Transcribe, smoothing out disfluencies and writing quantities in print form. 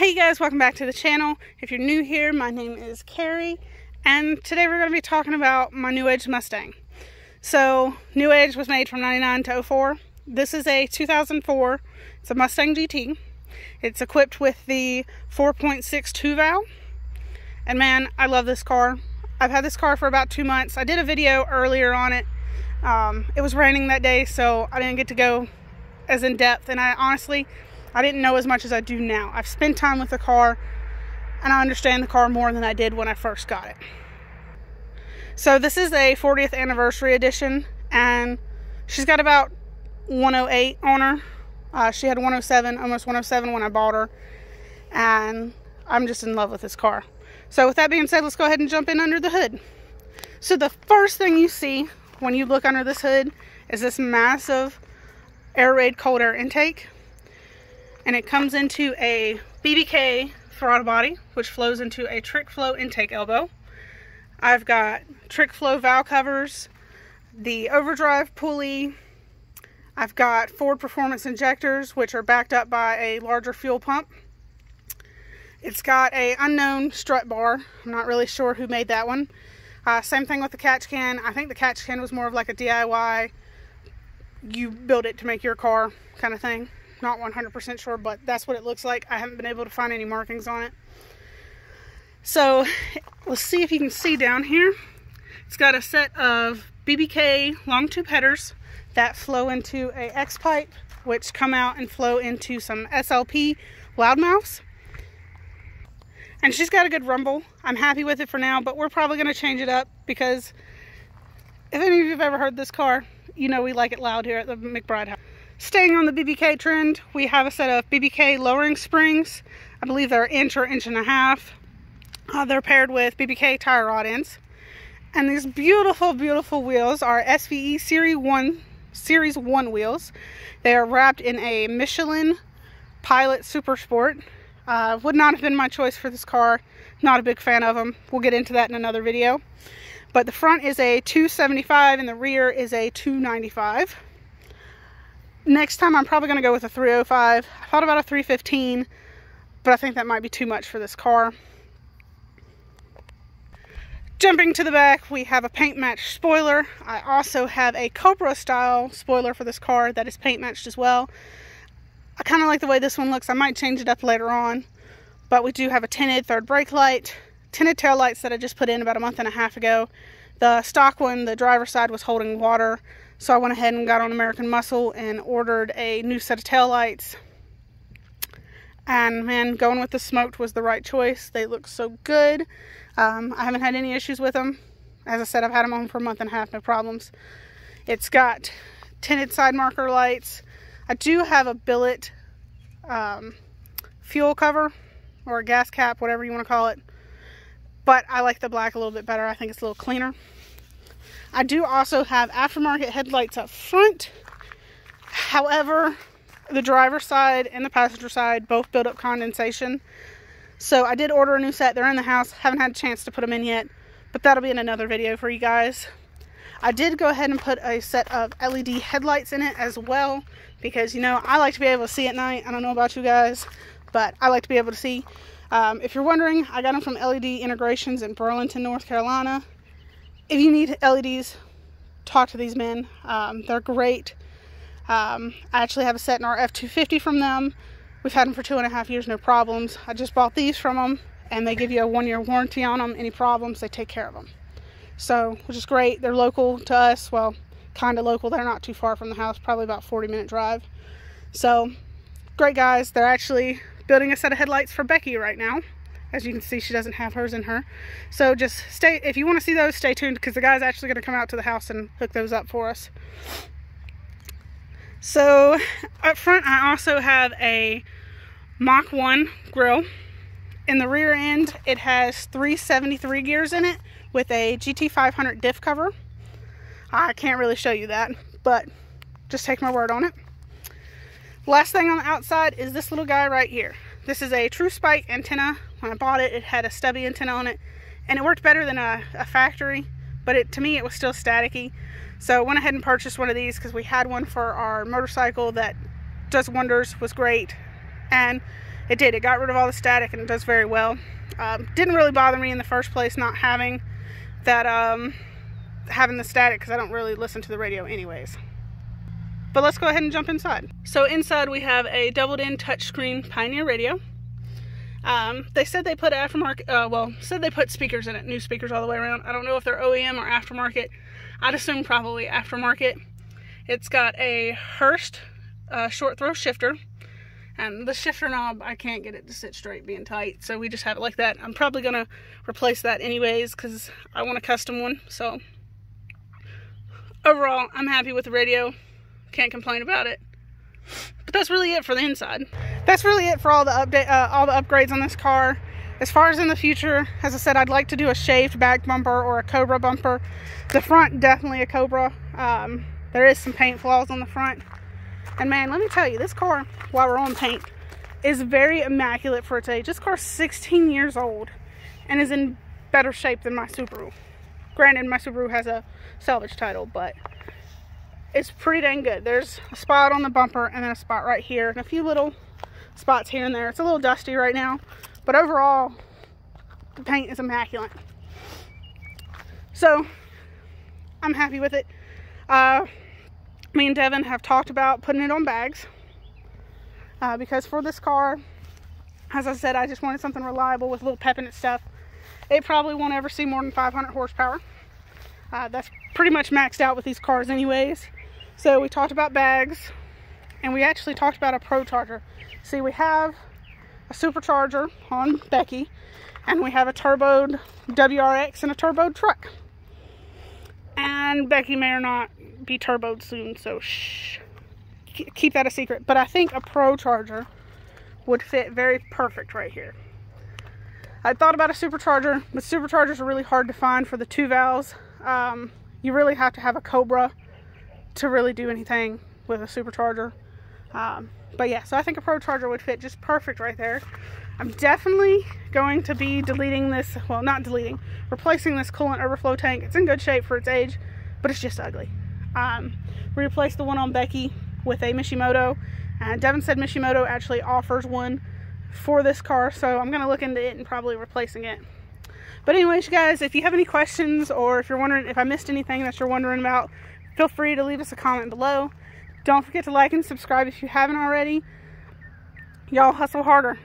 Hey guys, welcome back to the channel. If you're new here, my name is Carrie, and today we're going to be talking about my New Age Mustang. So, New Age was made from 99 to 04. This is a 2004. It's a Mustang GT. It's equipped with the 4.62 valve. And man, I love this car. I've had this car for about 2 months. I did a video earlier on it. It was raining that day, so I didn't get to go as in depth, and I didn't know as much as I do now. I've spent time with the car, and I understand the car more than I did when I first got it. So this is a 40th anniversary edition, and she's got about 108 on her. She had 107, almost 107 when I bought her, and I'm just in love with this car. So with that being said, let's go ahead and jump in under the hood. So the first thing you see when you look under this hood is this massive air-raid cold air intake. And it comes into a BBK throttle body, which flows into a trick flow intake elbow. I've got trick flow valve covers, the overdrive pulley. I've got Ford Performance injectors, which are backed up by a larger fuel pump. It's got a unknown strut bar. I'm not really sure who made that one. Same thing with the catch can. I think the catch can was more of like a DIY, you build it to make your car kind of thing. Not 100% sure, but that's what it looks like. I haven't been able to find any markings on it. So let's see if you can see down here. It's got a set of BBK long tube headers that flow into a X pipe, which come out and flow into some SLP loudmouths. And she's got a good rumble. I'm happy with it for now, but we're probably going to change it up because if any of you have ever heard this car, you know we like it loud here at the McBride house. Staying on the BBK trend, we have a set of BBK lowering springs. I believe they're an inch or inch and a half. They're paired with BBK tire rod ends. And these beautiful, beautiful wheels are SVE Series 1 wheels. They are wrapped in a Michelin Pilot Super Sport. Would not have been my choice for this car. Not a big fan of them. We'll get into that in another video. But the front is a 275 and the rear is a 295. Next time I'm probably going to go with a 305. I thought about a 315, but I think that might be too much for this car. Jumping to the back, we have a paint matched spoiler. I also have a Cobra style spoiler for this car that is paint matched as well. I kind of like the way this one looks. I might change it up later on, but we do have a tinted third brake light, tinted tail lights that I just put in about a month and a half ago. The stock one, the driver's side, was holding water. So I went ahead and got on American Muscle and ordered a new set of taillights. And man, going with the smoked was the right choice. They look so good. I haven't had any issues with them. As I said, I've had them on for a month and a half, no problems. It's got tinted side marker lights. I do have a billet fuel cover or a gas cap, whatever you want to call it. But I like the black a little bit better. I think it's a little cleaner. I do also have aftermarket headlights up front. However, the driver's side and the passenger side both build up condensation. So I did order a new set. They're in the house. Haven't had a chance to put them in yet, but that'll be in another video for you guys. I did go ahead and put a set of LED headlights in it as well because, you know, I like to be able to see at night. I don't know about you guys, but I like to be able to see. If you're wondering, I got them from LED Integrations in Burlington, North Carolina. If you need LEDs, talk to these men. They're great. I actually have a set in our F250 from them. We've had them for 2.5 years, no problems. I just bought these from them, and they give you a 1-year warranty on them. Any problems, they take care of them. So, which is great. They're local to us. Well, kind of local. They're not too far from the house, probably about 40-minute drive. So, great guys. They're actually building a set of headlights for Becky right now. As you can see, she doesn't have hers in her. So just stay, if you want to see those, stay tuned because the guy's actually going to come out to the house and hook those up for us. So up front, I also have a Mach 1 grill. In the rear end, it has 373 gears in it with a GT500 diff cover. I can't really show you that, but just take my word on it. Last thing on the outside is this little guy right here. This is a True Spike antenna. When I bought it, it had a stubby antenna on it, and it worked better than a factory, but to me it was still staticky. So I went ahead and purchased one of these because we had one for our motorcycle that does wonders, was great. And it did. It got rid of all the static, and it does very well. Didn't really bother me in the first place not having that, having the static, because I don't really listen to the radio anyways. But let's go ahead and jump inside. So inside we have a doubled-in touchscreen Pioneer radio. They said they put aftermarket, said they put speakers in it, new speakers all the way around. I don't know if they're OEM or aftermarket. I'd assume probably aftermarket. It's got a Hurst short throw shifter, and the shifter knob, I can't get it to sit straight being tight, so we just have it like that. I'm probably gonna replace that anyways because I want a custom one. So overall, I'm happy with the radio. Can't complain about it. But that's really it for the inside. That's really it for all the upgrades on this car. As far as in the future, as I said, I'd like to do a shaved back bumper or a Cobra bumper. The front, definitely a Cobra. There is some paint flaws on the front. And man, let me tell you, this car, while we're on paint, is very immaculate for its age. This car's 16 years old and is in better shape than my Subaru. Granted, my Subaru has a salvage title, but it's pretty dang good. There's a spot on the bumper and then a spot right here and a few little spots here and there. It's a little dusty right now, but overall the paint is immaculate. So I'm happy with it. Me and Devin have talked about putting it on bags because for this car, as I said, I just wanted something reliable with a little pep in its stuff. It probably won't ever see more than 500 horsepower. That's pretty much maxed out with these cars anyways. So we talked about bags, and we actually talked about a Pro Charger. See, we have a supercharger on Becky, and we have a turboed WRX and a turboed truck. And Becky may or not be turboed soon, so shh. Keep that a secret. But I think a Pro Charger would fit very perfect right here. I thought about a supercharger, but superchargers are really hard to find for the 2 valves. You really have to have a Cobra to really do anything with a supercharger. But yeah, so I think a Pro Charger would fit just perfect right there. I'm definitely going to be deleting this, well, not deleting, replacing this coolant overflow tank. It's in good shape for its age, but it's just ugly. We replaced the one on Becky with a Mishimoto, and Devin said Mishimoto actually offers one for this car, so I'm going to look into it and probably replacing it. But anyways, you guys, if you have any questions, or if you're wondering if I missed anything that you're wondering about, feel free to leave us a comment below. Don't forget to like and subscribe if you haven't already. Y'all hustle harder.